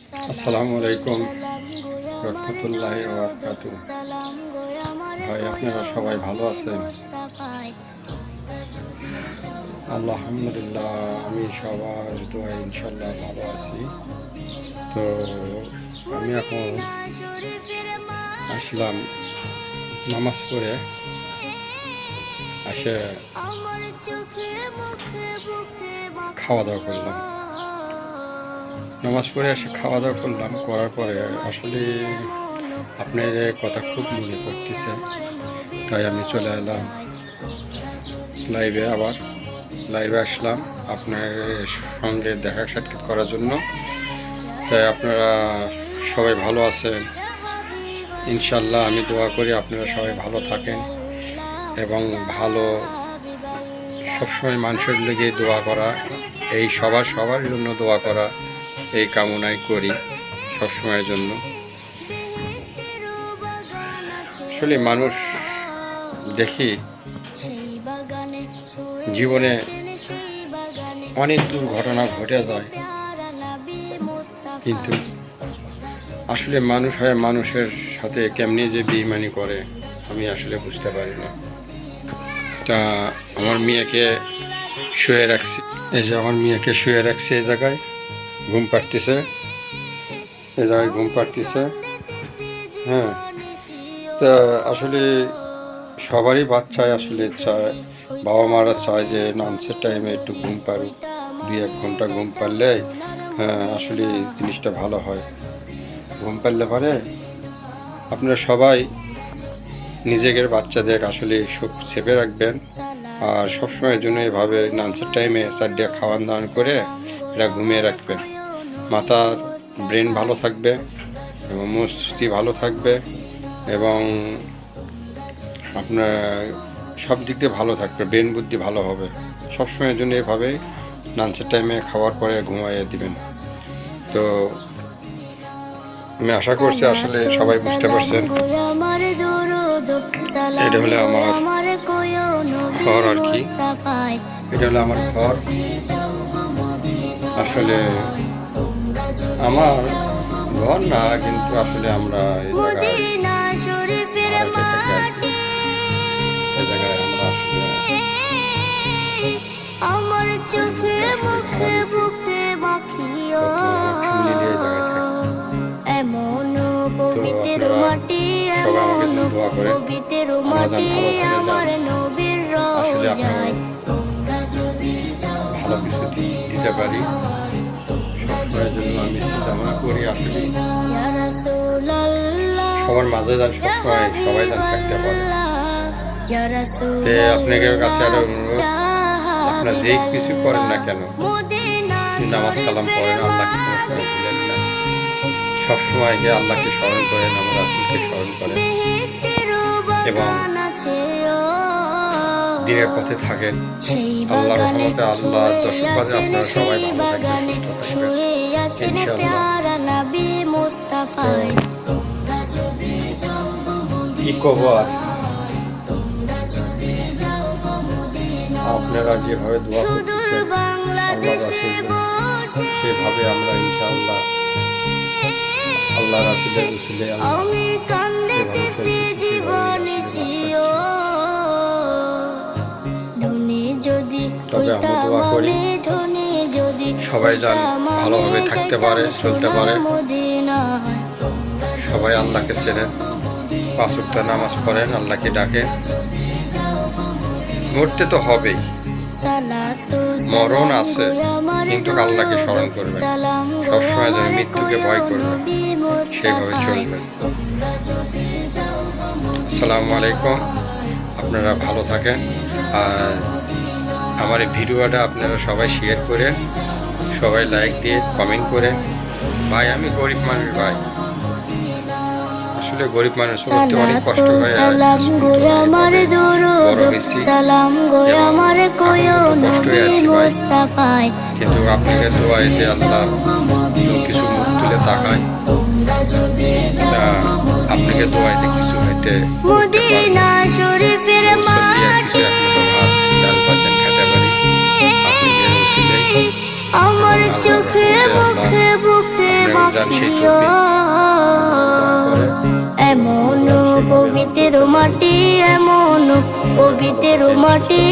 আসসালামু আলাইকুম রহমতুল্লাহি ওয়া বারাকাতুহু। ভাই আপনারা সবাই ভালো আছেন? আলহামদুলিল্লাহ, আমি সবার দোয়ায় ইনশাল্লাহ ভালো আছি। তো আমি এখন আসলাম নামাজ পড়ে এসে খাওয়া দাওয়া করলাম। নামাজ পড়ে এসে খাওয়া দাওয়া করলাম, করার পরে আসলে আপনার কথা খুব মনে পড়তেছে, তাই আমি চলে এলাম লাইভে। আবার লাইভে আসলাম আপনার সঙ্গে দেখা সাক্ষাৎ করার জন্য। তাই আপনারা সবাই ভালো আছেন ইনশাল্লাহ। আমি দোয়া করি আপনারা সবাই ভালো থাকেন এবং ভালো সবসময় মানুষের লেগে দোয়া করা, এই সবার জন্য দোয়া করা, এই কামনাই করি সবসময়ের জন্য। আসলে মানুষ দেখি জীবনে অনেক দুর্ঘটনা ঘটে যায়, কিন্তু আসলে মানুষ হয় মানুষের সাথে কেমনি যে বেঈমানি করে আমি আসলে বুঝতে পারি না। তা আমার মেয়েকে শুয়ে রাখছি, এই যে আমার মেয়েকে শুয়ে রাখছি, এই জায়গায় ঘুম পাড়তেছে, এই জায়গায় ঘুম পাড়তেছে। হ্যাঁ, তা আসলে সবারই বাচ্চায় আসলে চায়, বাবা মারা চায় যে নামাজের টাইমে একটু ঘুম পারুক, 2-1 ঘন্টা ঘুম পারলে আসলে জিনিসটা ভালো হয়। ঘুম পারলে পরে আপনারা সবাই নিজেদের বাচ্চাদের আসলে সব চেপে রাখবেন, আর সবসময়ের জন্য এভাবে নামাজের টাইমে 4 খাওয়ান দাওয়ান করে এরা ঘুমিয়ে রাখবেন। মাথার ব্রেন ভালো থাকবে এবং মস্তিষ্ক ভালো থাকবে এবং আপনার সব দিক দিয়ে ভালো থাকবে, ব্রেন বুদ্ধি ভালো হবে। সবসময়ের জন্য এভাবে লাঞ্চের টাইমে খাওয়ার পরে ঘুমাইয়ে দিবেন। তো আমি আশা করছি আসলে সবাই বুঝতে পারছেন। এটা হলো আমার ঘর আর কি, এটা হলো আমার ঘর। আসলে আমার ঘর না, কিন্তু আসলে আমরা এই জায়গায় আমরা আসলে আমার চোখে মুখে বুকে মাখিও এমন পবিত্র মাটি, এমন পবিত্র মাটি আমার নবীর রওজায়। তোমরা যদি ভালো কিছু দিতে পারি সবসময়ের জন্য আমি কামনা করি। আসলে ইয়া রাসূলুল্লাহ, সবার মাঝে যেন সবসময় সবাই যেন থাকতে পারে। ইয়া রাসূলুল্লাহ, আপনাদের কাছে আরো অনুরোধ, আপনারা যেই কিছু করেন না কেন, নামাজ কালাম পড়েন, আল্লাহকে ভুলেন না। সবসময় যে আল্লাহকে স্মরণ করেন, আমার রাসূলকে স্মরণ করেন এবং দিনের পথে থাকেন। আল্লাহর রহমতে, আল্লাহর দশবাজে আপনারা সবাই ভালো থাকবেন, সুস্থ থাকবেন ইনশাআল্লাহ। কি কব আর, আপনারা যেভাবে দোয়া করতেছেন আল্লাহ রাসূল, সেভাবে আমরা ইনশাআল্লাহ আল্লাহ রাসূলের উসিলে আমি কান্দিতেছি দিবানিসিও ধনী যদি হইতাম আমি, ধনী যদি সবাই যেন ভালোভাবে থাকতে পারে, চলতে পারে। সবাই আল্লাহকে চেনেন, 5 ওয়াক্ত নামাজ পড়েন, আল্লাহকে ডাকেন। মরতে তো হবেই, মরণ আছে, কিন্তু আল্লাহকে স্মরণ করবেন। সবসময় যেন মৃত্যুকে ভয় করবেন, সেভাবে চলবেন। আসসালামু আলাইকুম, আপনারা ভালো থাকেন। আর আমার এই ভিডিওটা আপনারা সবাই শেয়ার করেন, সবাই লাইক দিয়ে কমেন্ট করেন। ভাই আমি গরিব মানুষ, ভাই আসলে গরিব মানুষ, অনেক কষ্ট হয়। সালাম গো আমার দরুদ, সালাম গো আমার কোয়ো নবী মুস্তাফায়। কিন্তু আপনাকে দোয়াইতে আল্লাহ কিছু মুখ তুলে তাকায়, আপনাকে দোয়াইতে কিছু হইতে মদিনা শরীফের মাটি ডাল পাচ্ছেন খেতে পারি। আপনি আমার চোখে মুখে বুকে রাখিও এমন পবিত্র মাটি, এমন পবিত্র মাটি